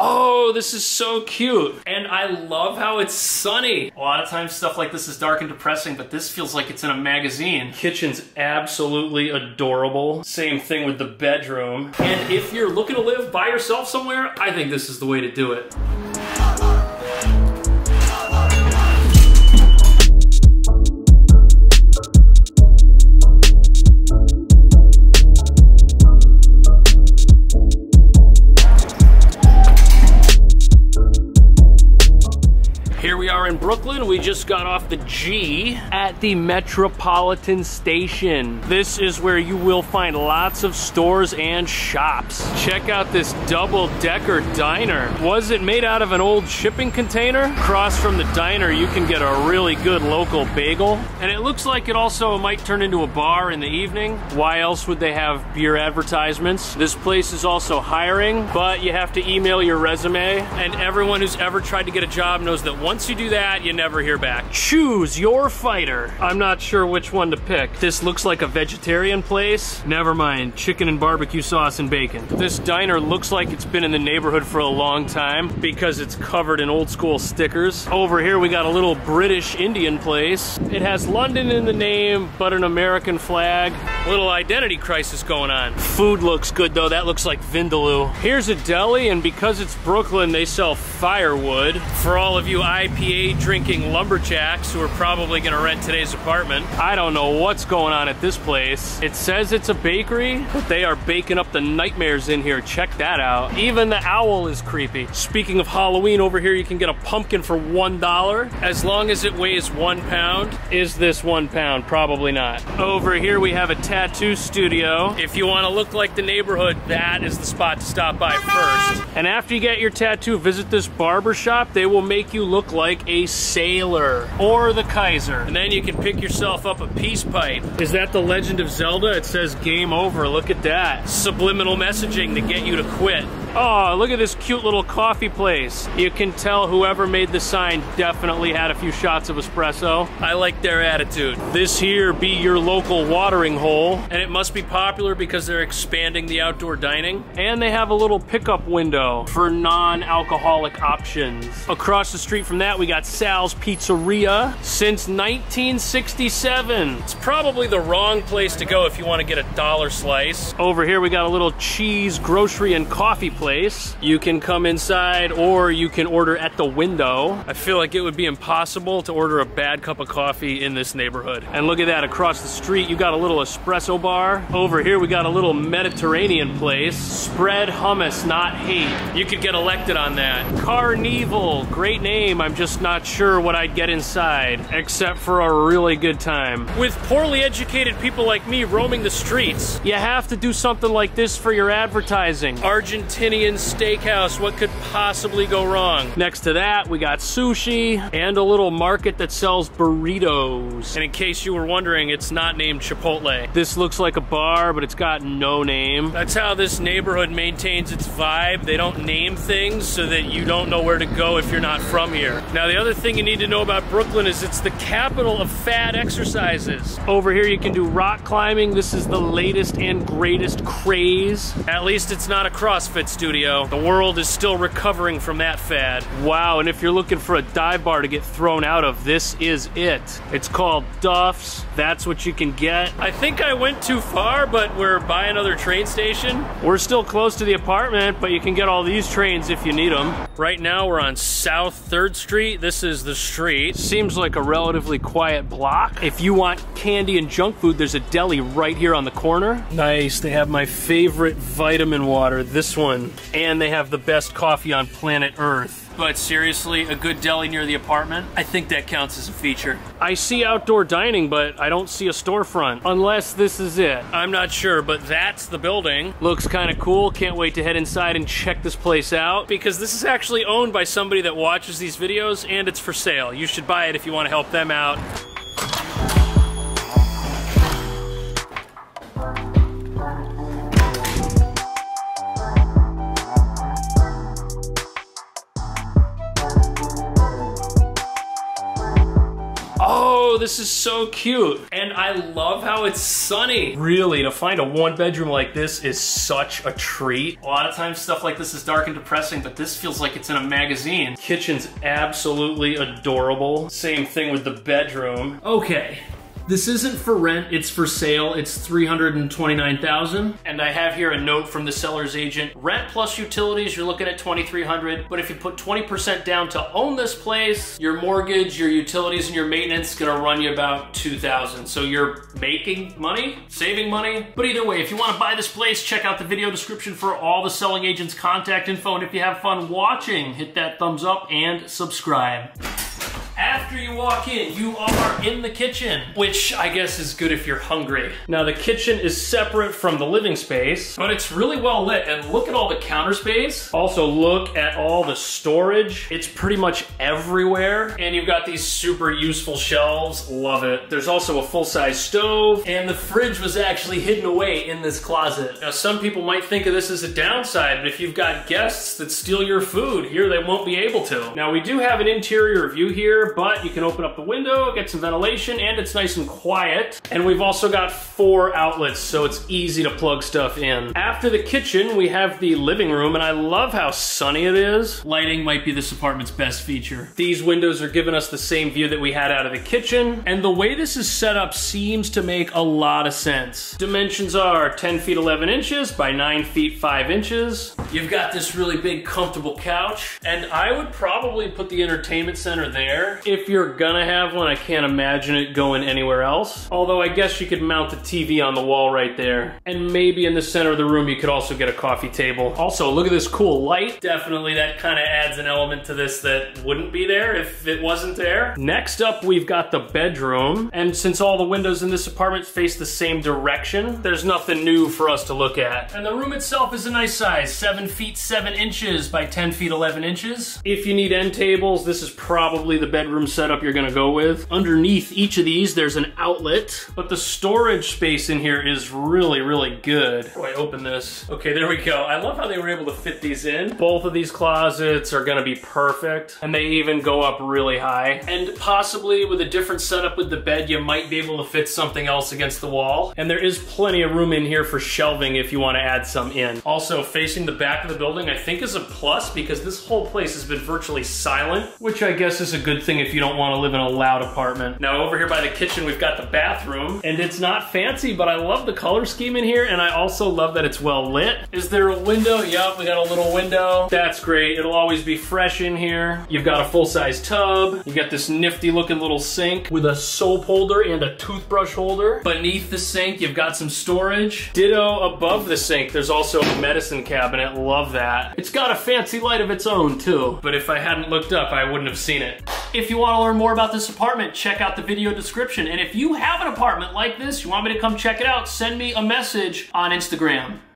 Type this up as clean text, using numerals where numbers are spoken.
Oh, this is so cute. And I love how it's sunny. A lot of times stuff like this is dark and depressing, but this feels like it's in a magazine. Kitchen's absolutely adorable. Same thing with the bedroom. And if you're looking to live by yourself somewhere, I think this is the way to do it. Here we are in Brooklyn. We just got off the G at the Metropolitan Station. This is where you will find lots of stores and shops. Check out this double-decker diner. Was it made out of an old shipping container? Across from the diner, you can get a really good local bagel. And it looks like it also might turn into a bar in the evening. Why else would they have beer advertisements? This place is also hiring, but you have to email your resume. And everyone who's ever tried to get a job knows that once you do that, you never hear back. Choose your fighter. I'm not sure which one to pick. This looks like a vegetarian place. Never mind, chicken and barbecue sauce and bacon. This diner looks like it's been in the neighborhood for a long time because it's covered in old school stickers. Over here we got a little British Indian place. It has London in the name, but an American flag. Little identity crisis going on. Food looks good though, that looks like Vindaloo. Here's a deli, and because it's Brooklyn, they sell firewood. For all of you IPA drinking lumberjacks who are probably gonna rent today's apartment. I don't know what's going on at this place. It says it's a bakery, but they are baking up the nightmares in here. Check that out. Even the owl is creepy. Speaking of Halloween, over here you can get a pumpkin for $1 as long as it weighs 1 pound. Is this 1 pound? Probably not. Over here we have a tattoo studio. If you want to look like the neighborhood, that is the spot to stop by first. And after you get your tattoo, visit this barber shop. They will make you look like a sailor or the Kaiser. And then you can pick yourself up a peace pipe. Is that the Legend of Zelda? It says game over. Look at that. Subliminal messaging to get you to quit. Oh, look at this cute little coffee place. You can tell whoever made the sign definitely had a few shots of espresso. I like their attitude. This here be your local watering hole, and it must be popular because they're expanding the outdoor dining. And they have a little pickup window for non-alcoholic options. Across the street from that, we got Sal's Pizzeria since 1967. It's probably the wrong place to go if you want to get a $1 slice. Over here, we got a little cheese, grocery, and coffee place. You can come inside or you can order at the window. I feel like it would be impossible to order a bad cup of coffee in this neighborhood. And look at that, across the street, you got a little espresso bar. Over here, we got a little Mediterranean place. Spread hummus, not hate. You could get elected on that. Carnival, great name. I'm just not sure what I'd get inside, except for a really good time. With poorly educated people like me roaming the streets, you have to do something like this for your advertising. Argentinian steakhouse, what could possibly go wrong? Next to that, we got sushi and a little market that sells burritos. And in case you were wondering, it's not named Chipotle. This looks like a bar, but it's got no name. That's how this neighborhood maintains its vibe. They don't name things so that you don't know where to go if you're not from here. Now, the other thing you need to know about Brooklyn is it's the capital of fad exercises. Over here, you can do rock climbing. This is the latest and greatest craze. At least it's not a CrossFit studio. The world is still recovering from that fad. Wow, and if you're looking for a dive bar to get thrown out of, this is it. It's called Duff's. That's what you can get. I think I went too far, but we're by another train station. We're still close to the apartment, but you can get all these trains if you need them. Right now, we're on South 3rd Street. This is the street. Seems like a relatively quiet block. If you want candy and junk food, there's a deli right here on the corner. Nice, they have my favorite vitamin water, this one. And they have the best coffee on planet Earth. But seriously, a good deli near the apartment? I think that counts as a feature. I see outdoor dining, but I don't see a storefront. Unless this is it. I'm not sure, but that's the building. Looks kind of cool. Can't wait to head inside and check this place out, because this is actually owned by somebody that watches these videos, and it's for sale. You should buy it if you want to help them out. Oh, this is so cute. And I love how it's sunny. Really, to find a one bedroom like this is such a treat. A lot of times stuff like this is dark and depressing, but this feels like it's in a magazine. Kitchen's absolutely adorable. Same thing with the bedroom. Okay. This isn't for rent, it's for sale. It's $329,000. And I have here a note from the seller's agent. Rent plus utilities, you're looking at $2,300. But if you put 20% down to own this place, your mortgage, your utilities, and your maintenance is gonna run you about $2,000. So you're making money, saving money. But either way, if you wanna buy this place, check out the video description for all the selling agent's contact info. And if you have fun watching, hit that thumbs up and subscribe. After you walk in, you are in the kitchen, which I guess is good if you're hungry. Now the kitchen is separate from the living space, but it's really well lit, and look at all the counter space. Also look at all the storage. It's pretty much everywhere, and you've got these super useful shelves. Love it. There's also a full-size stove, and the fridge was actually hidden away in this closet. Now some people might think of this as a downside, but if you've got guests that steal your food, here they won't be able to. Now we do have an interior view here, but you can open up the window, get some ventilation, and it's nice and quiet. And we've also got 4 outlets, so it's easy to plug stuff in. After the kitchen, we have the living room, and I love how sunny it is. Lighting might be this apartment's best feature. These windows are giving us the same view that we had out of the kitchen, and the way this is set up seems to make a lot of sense. Dimensions are 10 feet 11 inches by 9 feet 5 inches. You've got this really big, comfortable couch, and I would probably put the entertainment center there. If you're gonna have one, I can't imagine it going anywhere else. Although I guess you could mount the TV on the wall right there. And maybe in the center of the room, you could also get a coffee table. Also, look at this cool light. Definitely that kind of adds an element to this that wouldn't be there if it wasn't there. Next up, we've got the bedroom. And since all the windows in this apartment face the same direction, there's nothing new for us to look at. And the room itself is a nice size, 7 feet 7 inches by 10 feet 11 inches. If you need end tables, this is probably the bedroom setup you're gonna go with. Underneath each of these, there's an outlet, but the storage space in here is really, really good. Oh, I open this. Okay, there we go. I love how they were able to fit these in. Both of these closets are gonna be perfect, and they even go up really high. And possibly with a different setup with the bed, you might be able to fit something else against the wall. And there is plenty of room in here for shelving if you wanna add some in. Also, facing the back of the building, I think is a plus because this whole place has been virtually silent, which I guess is a good thing if you don't want to live in a loud apartment. Now over here by the kitchen, we've got the bathroom, and it's not fancy, but I love the color scheme in here, and I also love that it's well lit. Is there a window? Yup, we got a little window. That's great. It'll always be fresh in here. You've got a full-size tub. You got this nifty looking little sink with a soap holder and a toothbrush holder. Beneath the sink, you've got some storage. Ditto above the sink, there's also a medicine cabinet. Love that. It's got a fancy light of its own too, but if I hadn't looked up, I wouldn't have seen it. If you want to learn more about this apartment, check out the video description. And if you have an apartment like this, you want me to come check it out, send me a message on Instagram.